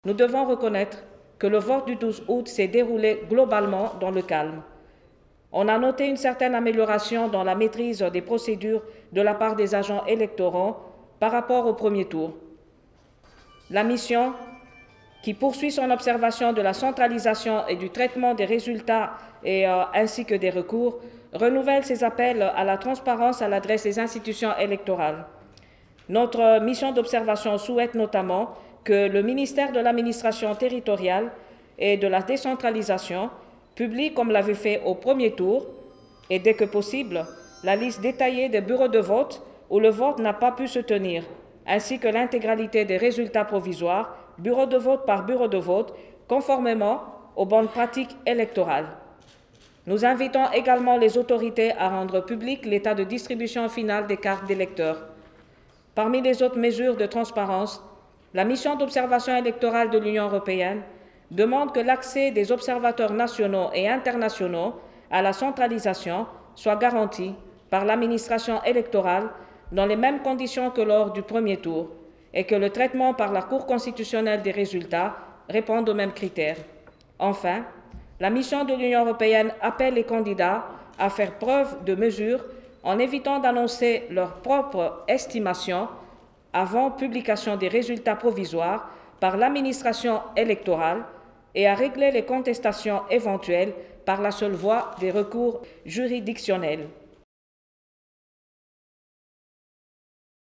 Nous devons reconnaître que le vote du 12 août s'est déroulé globalement dans le calme. On a noté une certaine amélioration dans la maîtrise des procédures de la part des agents électoraux par rapport au premier tour. La mission, qui poursuit son observation de la centralisation et du traitement des résultats ainsi que des recours, renouvelle ses appels à la transparence à l'adresse des institutions électorales. Notre mission d'observation souhaite notamment que le ministère de l'administration territoriale et de la décentralisation publie, comme l'avait fait au premier tour, et dès que possible, la liste détaillée des bureaux de vote où le vote n'a pas pu se tenir, ainsi que l'intégralité des résultats provisoires, bureau de vote par bureau de vote, conformément aux bonnes pratiques électorales. Nous invitons également les autorités à rendre public l'état de distribution finale des cartes d'électeurs. Parmi les autres mesures de transparence, la mission d'observation électorale de l'Union européenne demande que l'accès des observateurs nationaux et internationaux à la centralisation soit garanti par l'administration électorale dans les mêmes conditions que lors du premier tour et que le traitement par la Cour constitutionnelle des résultats réponde aux mêmes critères. Enfin, la mission de l'Union européenne appelle les candidats à faire preuve de mesure en évitant d'annoncer leurs propres estimations avant publication des résultats provisoires par l'administration électorale et à régler les contestations éventuelles par la seule voie des recours juridictionnels.